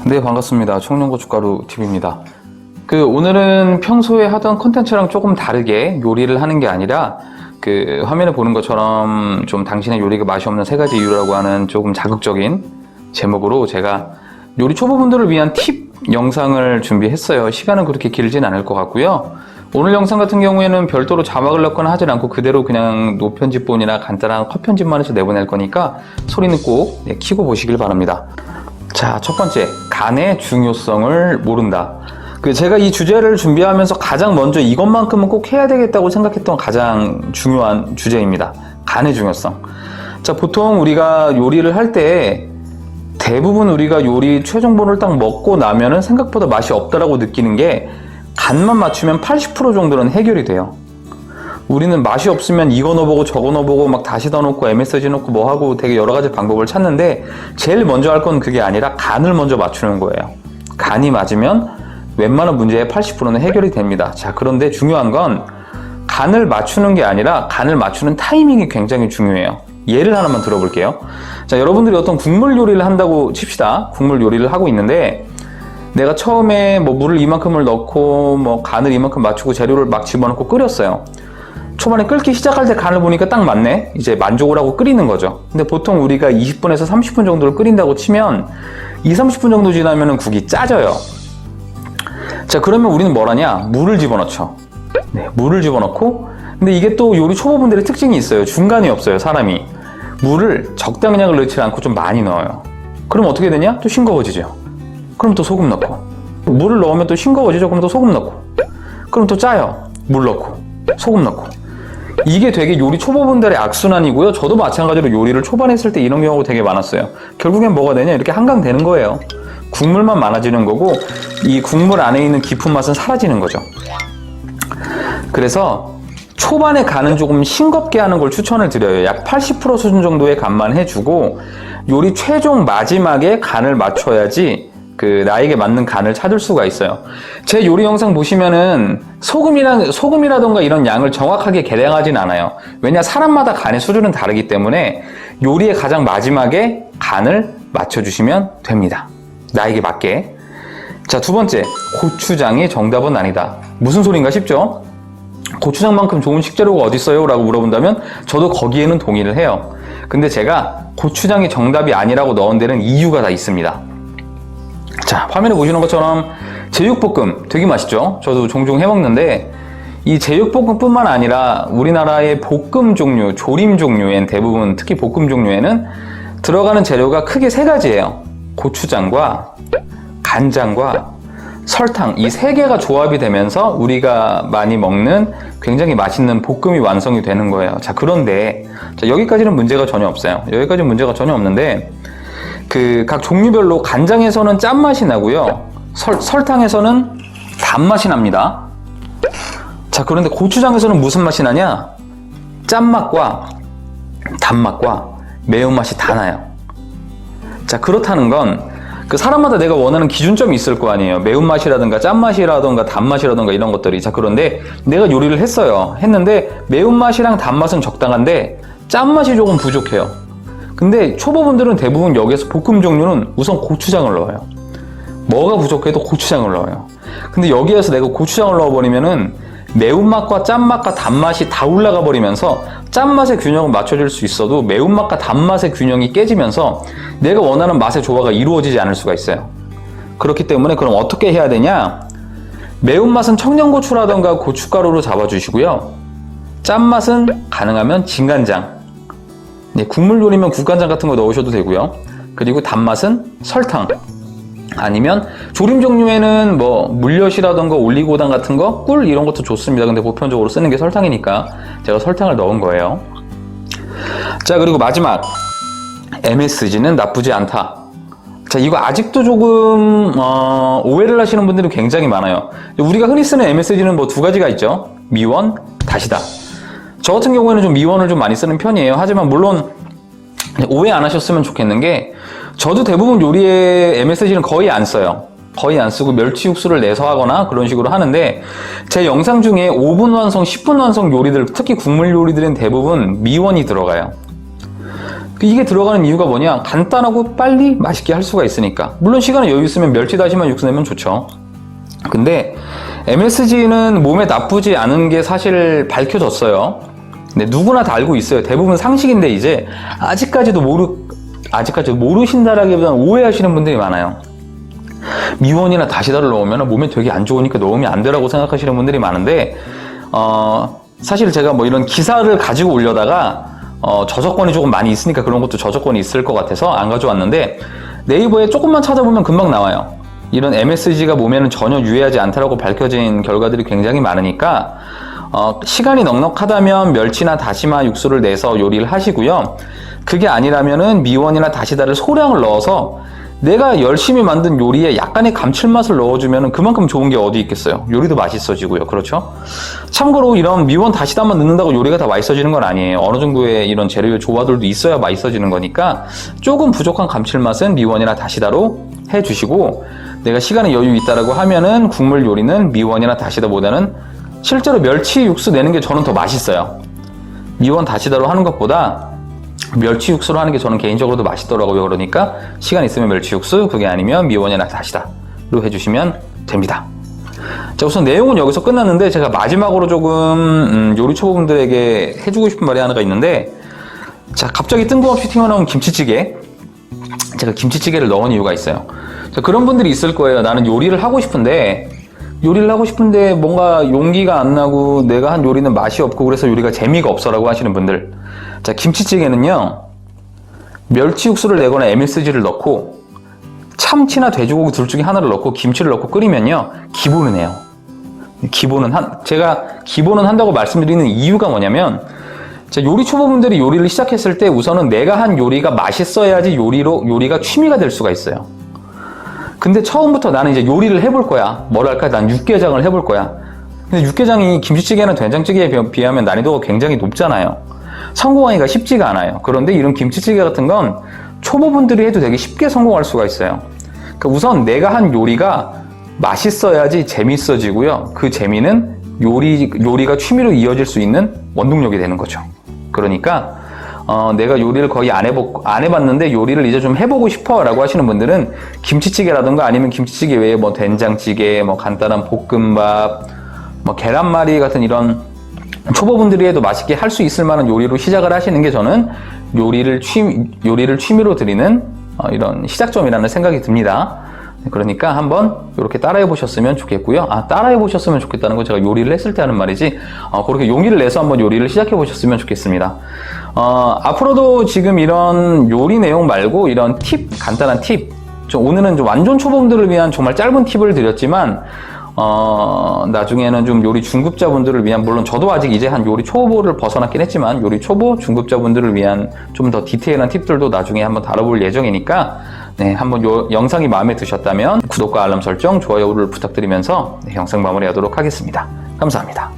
네, 반갑습니다. 청양고춧가루 TV입니다. 오늘은 평소에 하던 컨텐츠랑 조금 다르게 요리를 하는 게 아니라 화면에 보는 것처럼 좀 당신의 요리가 맛이 없는 3가지 이유라고 하는 조금 자극적인 제목으로 제가 요리 초보분들을 위한 팁 영상을 준비했어요. 시간은 그렇게 길진 않을 것 같고요. 오늘 영상 같은 경우에는 별도로 자막을 넣거나 하진 않고 그대로 그냥 노편집본이나 간단한 컷 편집만 해서 내보낼 거니까 소리는 꼭 켜고 보시길 바랍니다. 자, 첫 번째, 간의 중요성을 모른다. 제가 이 주제를 준비하면서 가장 먼저 이것만큼은 꼭 해야 되겠다고 생각했던 가장 중요한 주제입니다. 간의 중요성. 자, 보통 우리가 요리를 할 때 대부분 우리가 요리 최종본을 딱 먹고 나면은 생각보다 맛이 없다라고 느끼는 게 간만 맞추면 80% 정도는 해결이 돼요. 우리는 맛이 없으면 이거 넣어보고 저거 넣어보고 막 다시 더 넣고 MSG 넣고 뭐 하고 되게 여러 가지 방법을 찾는데 제일 먼저 할 건 그게 아니라 간을 먼저 맞추는 거예요. 간이 맞으면 웬만한 문제의 80%는 해결이 됩니다. 자, 그런데 중요한 건 간을 맞추는 게 아니라 간을 맞추는 타이밍이 굉장히 중요해요. 예를 하나만 들어볼게요. 자, 여러분들이 어떤 국물 요리를 한다고 칩시다. 국물 요리를 하고 있는데 내가 처음에 뭐 물을 이만큼을 넣고 뭐 간을 이만큼 맞추고 재료를 막 집어넣고 끓였어요. 초반에 끓기 시작할 때 간을 보니까 딱 맞네? 이제 만족을 하고 끓이는 거죠. 근데 보통 우리가 20분에서 30분 정도를 끓인다고 치면 30분 정도 지나면 국이 짜져요. 자, 그러면 우리는 뭘 하냐? 물을 집어넣죠. 네, 물을 집어넣고, 근데 이게 또 요리 초보분들의 특징이 있어요. 중간이 없어요, 사람이. 물을 적당량을 넣지 않고 좀 많이 넣어요. 그럼 어떻게 되냐? 또 싱거워지죠. 그럼 또 소금 넣고. 물을 넣으면 또 싱거워지죠. 그럼 또 소금 넣고. 그럼 또 짜요. 물 넣고. 소금 넣고. 이게 되게 요리 초보분들의 악순환이고요. 저도 마찬가지로 요리를 초반에 했을 때 이런 경우가 되게 많았어요. 결국엔 뭐가 되냐? 이렇게 한강되는 거예요. 국물만 많아지는 거고 이 국물 안에 있는 깊은 맛은 사라지는 거죠. 그래서 초반에 간은 조금 싱겁게 하는 걸 추천을 드려요. 약 80% 수준 정도의 간만 해주고 요리 최종 마지막에 간을 맞춰야지 나에게 맞는 간을 찾을 수가 있어요. 제 요리 영상 보시면은 소금이라던가 이런 양을 정확하게 계량하진 않아요. 왜냐, 사람마다 간의 수준은 다르기 때문에 요리의 가장 마지막에 간을 맞춰주시면 됩니다. 나에게 맞게. 자, 두 번째, 고추장이 정답은 아니다. 무슨 소린가 싶죠? 고추장만큼 좋은 식재료가 어딨어요? 라고 물어본다면 저도 거기에는 동의를 해요. 근데 제가 고추장이 정답이 아니라고 넣은 데는 이유가 다 있습니다. 자, 화면에 보시는 것처럼 제육볶음 되게 맛있죠? 저도 종종 해먹는데 이 제육볶음뿐만 아니라 우리나라의 볶음 종류, 조림 종류엔 대부분 특히 볶음 종류에는 들어가는 재료가 크게 3가지예요. 고추장과 간장과 설탕, 이 3개가 조합이 되면서 우리가 많이 먹는 굉장히 맛있는 볶음이 완성이 되는 거예요. 자, 그런데 여기까지는 문제가 전혀 없어요. 여기까지는 문제가 전혀 없는데 각 종류별로 간장에서는 짠맛이 나고요. 설탕에서는 단맛이 납니다. 자, 그런데 고추장에서는 무슨 맛이 나냐? 짠맛과 단맛과 매운맛이 다 나요. 자, 그렇다는 건 사람마다 내가 원하는 기준점이 있을 거 아니에요. 매운맛이라든가 짠맛이라든가 단맛이라든가 이런 것들이. 자, 그런데 내가 요리를 했는데 매운맛이랑 단맛은 적당한데 짠맛이 조금 부족해요. 근데 초보분들은 대부분 여기에서 볶음 종류는 우선 고추장을 넣어요. 뭐가 부족해도 고추장을 넣어요. 근데 여기에서 내가 고추장을 넣어버리면은 매운맛과 짠맛과 단맛이 다 올라가 버리면서 짠맛의 균형을 맞춰줄 수 있어도 매운맛과 단맛의 균형이 깨지면서 내가 원하는 맛의 조화가 이루어지지 않을 수가 있어요. 그렇기 때문에 그럼 어떻게 해야 되냐? 매운맛은 청양고추라던가 고춧가루로 잡아주시고요. 짠맛은 가능하면 진간장, 국물 요리면 국간장 같은 거 넣으셔도 되고요. 그리고 단맛은 설탕, 아니면 조림 종류에는 뭐 물엿이라던가 올리고당 같은 거, 꿀 이런 것도 좋습니다. 근데 보편적으로 쓰는 게 설탕이니까 제가 설탕을 넣은 거예요. 자, 그리고 마지막, MSG는 나쁘지 않다. 자, 이거 아직도 조금 오해를 하시는 분들이 굉장히 많아요. 우리가 흔히 쓰는 MSG는 뭐 2가지가 있죠. 미원, 다시다. 저 같은 경우에는 좀 미원을 좀 많이 쓰는 편이에요. 하지만 물론 오해 안 하셨으면 좋겠는 게 저도 대부분 요리에 MSG는 거의 안 써요. 거의 안 쓰고 멸치 육수를 내서 하거나 그런 식으로 하는데 제 영상 중에 5분 완성, 10분 완성 요리들, 특히 국물 요리들은 대부분 미원이 들어가요. 이게 들어가는 이유가 뭐냐? 간단하고 빨리 맛있게 할 수가 있으니까. 물론 시간에 여유 있으면 멸치 다시마 육수 내면 좋죠. 근데 MSG는 몸에 나쁘지 않은 게 사실 밝혀졌어요. 근데 누구나 다 알고 있어요. 대부분 상식인데 이제 아직까지도 모르신다라기보다는 오해하시는 분들이 많아요. 미원이나 다시다를 넣으면 몸에 되게 안 좋으니까 넣으면 안 되라고 생각하시는 분들이 많은데 사실 제가 뭐 이런 기사를 가지고 올려다가 저작권이 조금 많이 있으니까 그런 것도 저작권이 있을 것 같아서 안 가져왔는데 네이버에 조금만 찾아보면 금방 나와요. 이런 MSG가 몸에는 전혀 유해하지 않다라고 밝혀진 결과들이 굉장히 많으니까 시간이 넉넉하다면 멸치나 다시마 육수를 내서 요리를 하시고요. 그게 아니라면은 미원이나 다시다를 소량을 넣어서 내가 열심히 만든 요리에 약간의 감칠맛을 넣어주면 그만큼 좋은 게 어디 있겠어요. 요리도 맛있어지고요. 그렇죠? 참고로 이런 미원 다시다만 넣는다고 요리가 다 맛있어지는 건 아니에요. 어느 정도의 이런 재료의 조화들도 있어야 맛있어지는 거니까 조금 부족한 감칠맛은 미원이나 다시다로 해주시고, 내가 시간에 여유 있다라고 하면은 국물 요리는 미원이나 다시다보다는 실제로 멸치 육수 내는 게 저는 더 맛있어요. 미원 다시다로 하는 것보다 멸치 육수로 하는 게 저는 개인적으로도 맛있더라고요. 그러니까 시간 있으면 멸치 육수, 그게 아니면 미원이나 다시다로 해주시면 됩니다. 자, 우선 내용은 여기서 끝났는데 제가 마지막으로 조금 요리 초보분들에게 해주고 싶은 말이 하나가 있는데, 자, 갑자기 뜬금없이 튀어나온 김치찌개. 제가 김치찌개를 넣은 이유가 있어요. 자, 그런 분들이 있을 거예요. 나는 요리를 하고 싶은데 뭔가 용기가 안 나고 내가 한 요리는 맛이 없고 그래서 요리가 재미가 없어라고 하시는 분들. 자, 김치찌개는요, 멸치 육수를 내거나 MSG를 넣고 참치나 돼지고기 둘 중에 하나를 넣고 김치를 넣고 끓이면요, 기본은 해요. 제가 기본은 한다고 말씀드리는 이유가 뭐냐면, 자, 요리 초보분들이 요리를 시작했을 때 우선은 내가 한 요리가 맛있어야지 요리가 취미가 될 수가 있어요. 근데 처음부터 나는 이제 요리를 해볼 거야. 뭐랄까, 난 육개장을 해볼 거야. 근데 육개장이 김치찌개나 된장찌개에 비하면 난이도가 굉장히 높잖아요. 성공하기가 쉽지가 않아요. 그런데 이런 김치찌개 같은 건 초보분들이 해도 되게 쉽게 성공할 수가 있어요. 그러니까 우선 내가 한 요리가 맛있어야지 재밌어지고요. 그 재미는 요리가 취미로 이어질 수 있는 원동력이 되는 거죠. 그러니까 내가 요리를 거의 안 해봤는데 요리를 이제 좀 해보고 싶어 라고 하시는 분들은 김치찌개라든가 아니면 김치찌개 외에 뭐 된장찌개, 뭐 간단한 볶음밥, 뭐 계란말이 같은 이런 초보분들이 해도 맛있게 할 수 있을 만한 요리로 시작을 하시는 게 저는 요리를 취미로 드리는 이런 시작점이라는 생각이 듭니다. 그러니까 한번 이렇게 따라해 보셨으면 좋겠고요. 따라해 보셨으면 좋겠다는 건 제가 요리를 했을 때 하는 말이지, 그렇게 용기를 내서 한번 요리를 시작해 보셨으면 좋겠습니다. 앞으로도 지금 이런 요리 내용 말고 이런 간단한 팁, 오늘은 좀 완전 초보분들을 위한 정말 짧은 팁을 드렸지만, 나중에는 좀 요리 중급자분들을 위한, 물론 저도 아직 이제 한 요리 초보를 벗어났긴 했지만 요리 초보 중급자분들을 위한 좀 더 디테일한 팁들도 나중에 한번 다뤄볼 예정이니까, 네, 한번 영상이 마음에 드셨다면 구독과 알람 설정, 좋아요를 부탁드리면서 영상 마무리하도록 하겠습니다. 감사합니다.